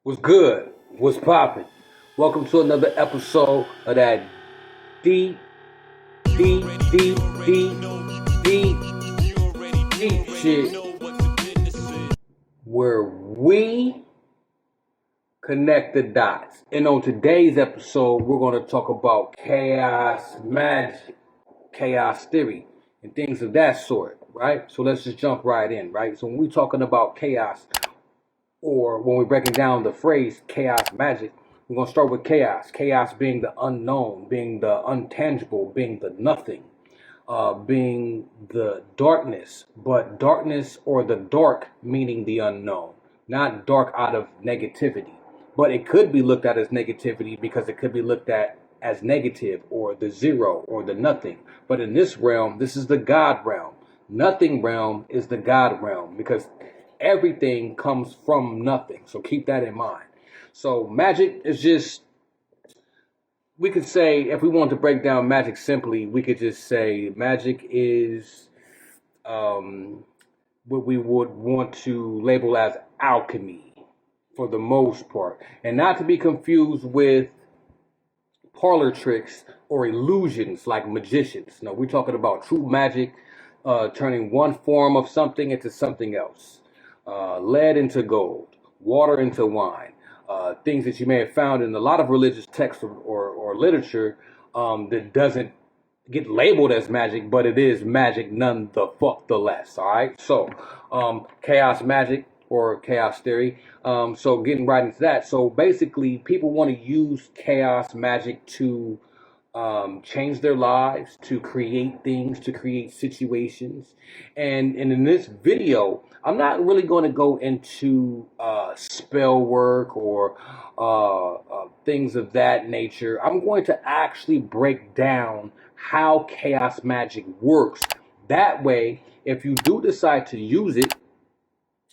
What's good? What's poppin'? Welcome to another episode of that deep, deep, deep, deep, deep, deep shit where we connect the dots. And on today's episode, we're going to talk about chaos magic, chaos theory, and things of that sort, right? So let's just jump right in, right? So when we're talking about chaos, or when we're breaking down the phrase chaos magic, we're going to start with chaos. Chaos being the unknown, being the untangible, being the nothing, being the darkness, but darkness or the dark meaning the unknown, not dark out of negativity. But it could be looked at as negativity because it could be looked at as negative or the zero or the nothing. But in this realm, this is the God realm. Nothing realm is the God realm because everything comes from nothing. So keep that in mind. So magic is just, we could say, if we want to break down magic simply, we could just say magic is what we would want to label as alchemy for the most part. And not to be confused with parlor tricks or illusions like magicians. No, we're talking about true magic, turning one form of something into something else. Lead into gold, water into wine, things that you may have found in a lot of religious texts or literature that doesn't get labeled as magic, but it is magic none the fuck the less. All right, so chaos magic or chaos theory. So getting right into that. So basically, people want to use chaos magic to change their lives, to create things, to create situations. And in this video, I'm not really going to go into spell work or things of that nature. I'm going to actually break down how chaos magic works. That way, if you do decide to use it,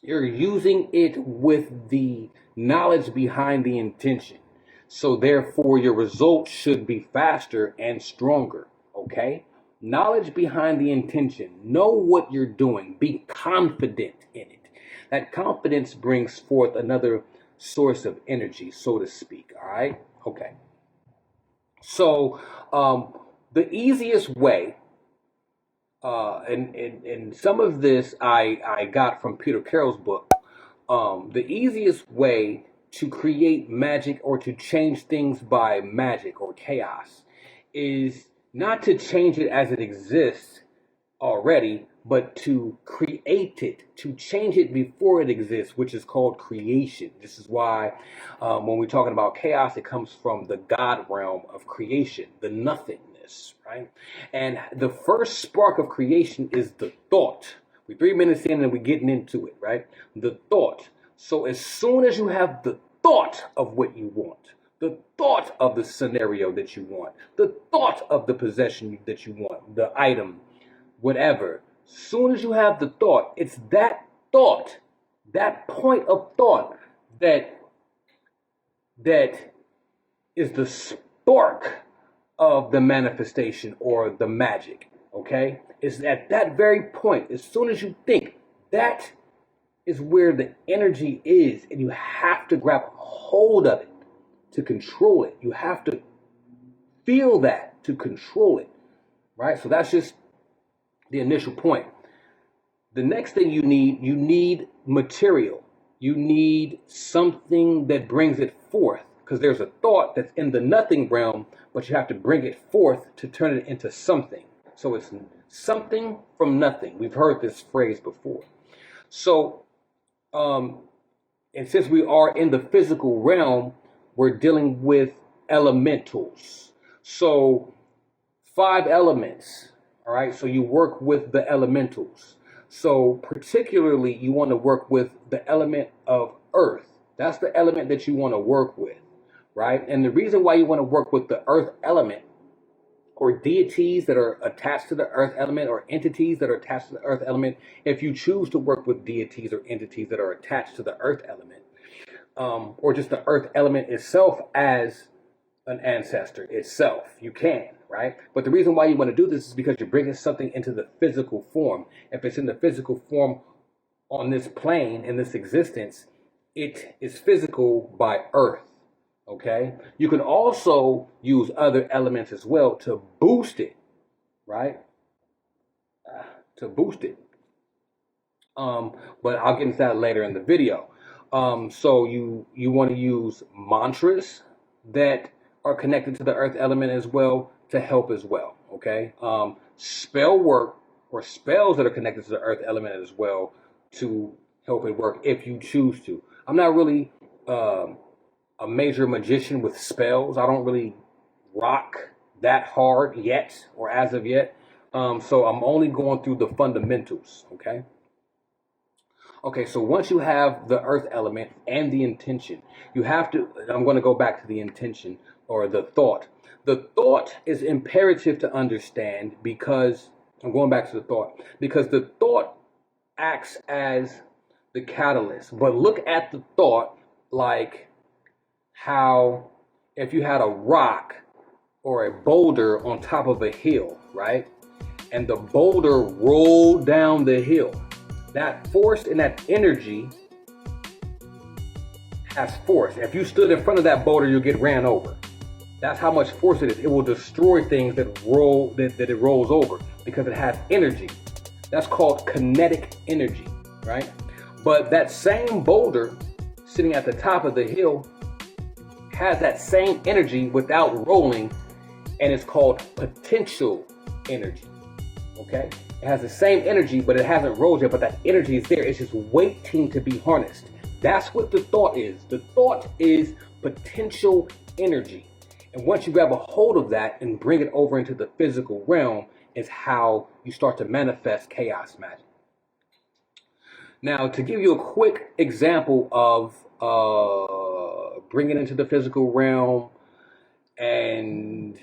you're using it with the knowledge behind the intention. So therefore, your results should be faster and stronger. Okay? Knowledge behind the intention. Know what you're doing. Be confident in it. That confidence brings forth another source of energy, so to speak. All right? Okay. So the easiest way, and some of this I got from Peter Carroll's book. The easiest way to create magic or to change things by magic or chaos is not to change it as it exists already, but to create it, to change it before it exists, which is called creation. This is why when we're talking about chaos, it comes from the God realm of creation, the nothingness, right? And the first spark of creation is the thought. We're 3 minutes in and we're getting into it, right? The thought. So as soon as you have the thought of what you want, the thought of the scenario that you want, the thought of the possession that you want, the item, whatever, soon as you have the thought, it's that thought, that point of thought that is the spark of the manifestation or the magic. Okay, it's at that very point, as soon as you think, that is where the energy is, and you have to grab hold of it to control it. You have to feel that to control it, right? So that's just the initial point. The next thing you need material. You need something that brings it forth, because there's a thought that's in the nothing realm, but you have to bring it forth to turn it into something. So it's something from nothing. We've heard this phrase before. So, and since we are in the physical realm, we're dealing with elementals. So 5 elements. All right, so you work with the elementals. So particularly, you want to work with the element of earth. That's the element that you want to work with, right? And the reason why you want to work with the earth element, or deities that are attached to the earth element, or entities that are attached to the earth element, if you choose to work with deities or entities that are attached to the earth element, or just the earth element itself as an ancestor itself, you can, right? But the reason why you want to do this is because you're bringing something into the physical form. If it's in the physical form on this plane, in this existence, it is physical by earth. Okay? You can also use other elements as well to boost it, right? To boost it. But I'll get into that later in the video. So you want to use mantras that are connected to the earth element as well to help as well. Okay. Spell work or spells that are connected to the earth element as well to help it work if you choose to. I'm not really a major magician with spells. I don't really rock that hard yet or as of yet. So I'm only going through the fundamentals. Okay. Okay, so once you have the earth element and the intention, you have to, I'm going to go back to the intention or the thought. The thought is imperative to understand because, I'm going back to the thought, because the thought acts as the catalyst. But look at the thought like how if you had a rock or a boulder on top of a hill, right? And the boulder rolled down the hill. That force and that energy has force. If you stood in front of that boulder, you'll get ran over. That's how much force it is. It will destroy things that it rolls over because it has energy. That's called kinetic energy, right? But that same boulder sitting at the top of the hill has that same energy without rolling, and it's called potential energy. Okay? It has the same energy, but it hasn't rolled yet, but that energy is there. It's just waiting to be harnessed. That's what the thought is. The thought is potential energy. And once you grab a hold of that and bring it over into the physical realm is how you start to manifest chaos magic. Now, to give you a quick example of bringing it into the physical realm and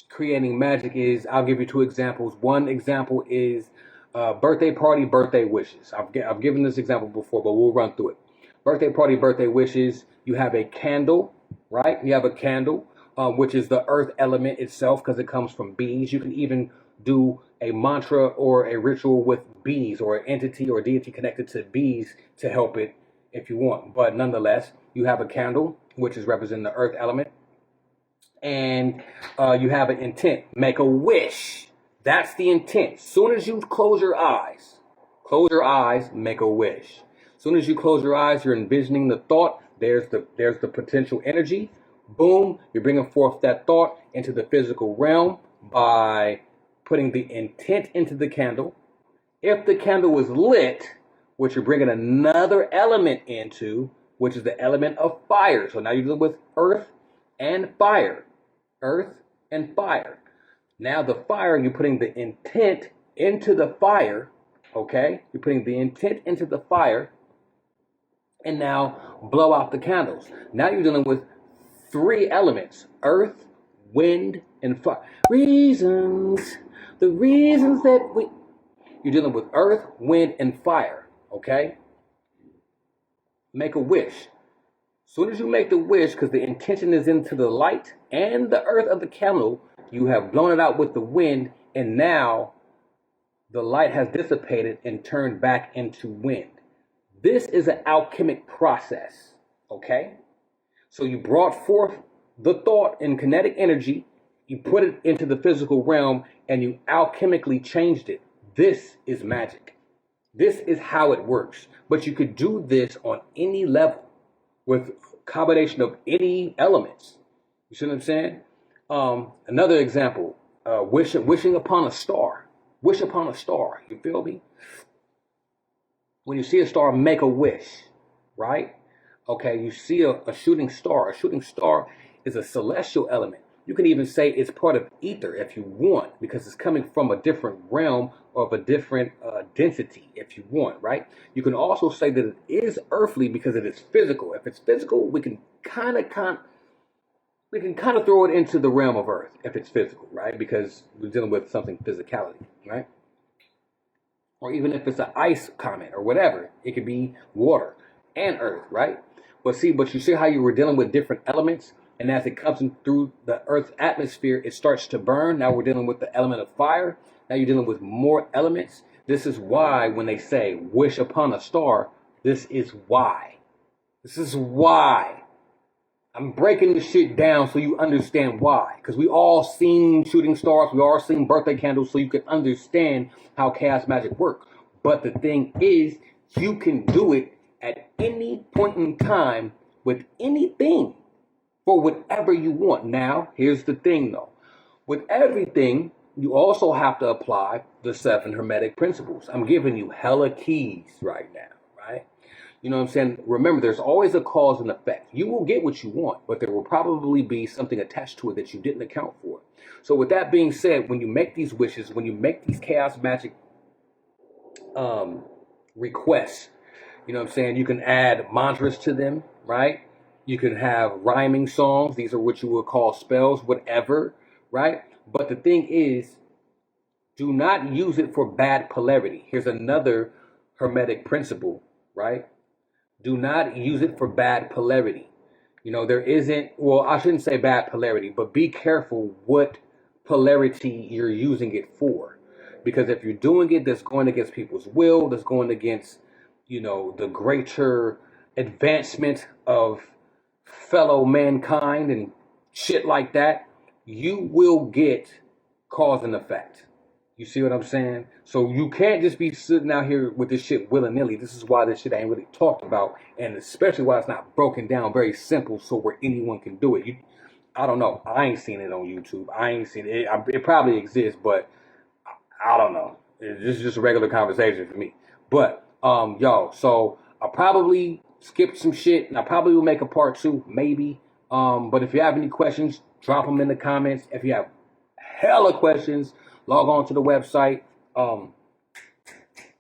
creating magic is, I'll give you two examples. One example is birthday party, birthday wishes. I've given this example before, but we'll run through it. Birthday party, birthday wishes. You have a candle, right? You have a candle, which is the earth element itself because it comes from bees. You can even do a mantra or a ritual with bees or an entity or deity connected to bees to help it if you want. But nonetheless, you have a candle, which is representing the earth element. And you have an intent. Make a wish. That's the intent. As soon as you close your eyes, make a wish. As soon as you close your eyes, you're envisioning the thought. There's the potential energy. Boom, you're bringing forth that thought into the physical realm by putting the intent into the candle. If the candle was lit, which you're bringing another element into, which is the element of fire. So now you're dealing with earth and fire. Earth and fire. Now the fire, you're putting the intent into the fire, okay? You're putting the intent into the fire, and now blow out the candles. Now you're dealing with three elements: earth, wind, and fire. The reasons that you're dealing with earth, wind, and fire, okay? Make a wish. As soon as you make the wish, because the intention is into the light and the earth of the candle, you have blown it out with the wind, and now the light has dissipated and turned back into wind. This is an alchemic process, okay? So you brought forth the thought in kinetic energy, you put it into the physical realm, and you alchemically changed it. This is magic. This is how it works. But you could do this on any level with combination of any elements. You see what I'm saying? Another example, wishing upon a star. Wish upon a star. You feel me? When you see a star, make a wish, right? Okay, you see a shooting star. A shooting star is a celestial element. You can even say it's part of ether if you want, because it's coming from a different realm or of a different density if you want, right? You can also say that it is earthly because it is physical. If it's physical, we can kind of throw it into the realm of earth if it's physical, right? Because we're dealing with something physicality, right? Or even if it's an ice comment or whatever, it could be water and earth, right? But you see how you were dealing with different elements, and as it comes in through the earth's atmosphere, it starts to burn. Now we're dealing with the element of fire. Now you're dealing with more elements. This is why when they say wish upon a star, This is why. This is why. I'm breaking this shit down so you understand why. Because we all seen shooting stars, we all seen birthday candles, so you can understand how chaos magic works. But the thing is, you can do it at any point in time with anything for whatever you want. Now, here's the thing though. With everything, you also have to apply the 7 Hermetic principles. I'm giving you hella keys right now, right? You know what I'm saying? Remember, there's always a cause and effect. You will get what you want, but there will probably be something attached to it that you didn't account for. So with that being said, when you make these wishes, when you make these chaos magic requests, you know what I'm saying? You can add mantras to them, right? You can have rhyming songs. These are what you would call spells, whatever, right? But the thing is, do not use it for bad polarity. Here's another Hermetic principle, right? Do not use it for bad polarity. You know, there isn't, well, I shouldn't say bad polarity, but be careful what polarity you're using it for. Because if you're doing it that's going against people's will, that's going against, you know, the greater advancement of fellow mankind and shit like that, you will get cause and effect. You see what I'm saying? So you can't just be sitting out here with this shit willy-nilly. This is why this shit ain't really talked about, and especially why it's not broken down very simple so where anyone can do it. I don't know. I ain't seen it on YouTube. I ain't seen it. It probably exists, but I don't know. It's just a regular conversation for me. But, yo, so I probably skipped some shit, and I probably will make a part 2, maybe. But if you have any questions, drop them in the comments. If you have hella questions, log on to the website,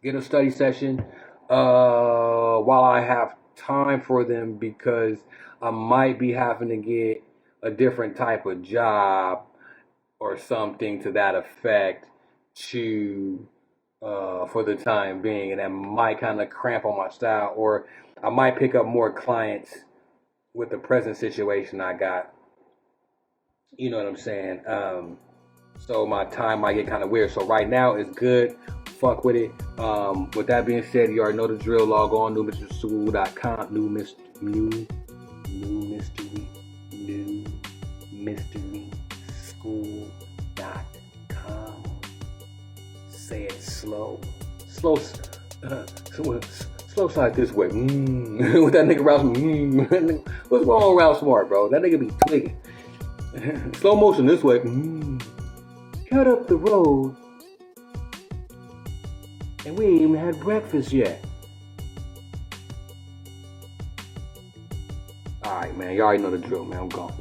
get a study session while I have time for them, because I might be having to get a different type of job or something to that effect for the time being, and that might kind of cramp on my style, or I might pick up more clients with the present situation I got. You know what I'm saying? So my time might get kind of weird. So right now it's good. Fuck with it. With that being said, you already know the drill. Log on numysteryschool.com. numysteryschool.com. Say it slow. Slow slide this way. With that nigga Ralph. What's wrong with Ralph Smart, bro? That nigga be twigging. Slow motion this way. Cut up the road. And we ain't even had breakfast yet. Alright, man. You already know the drill, man. I'm gone.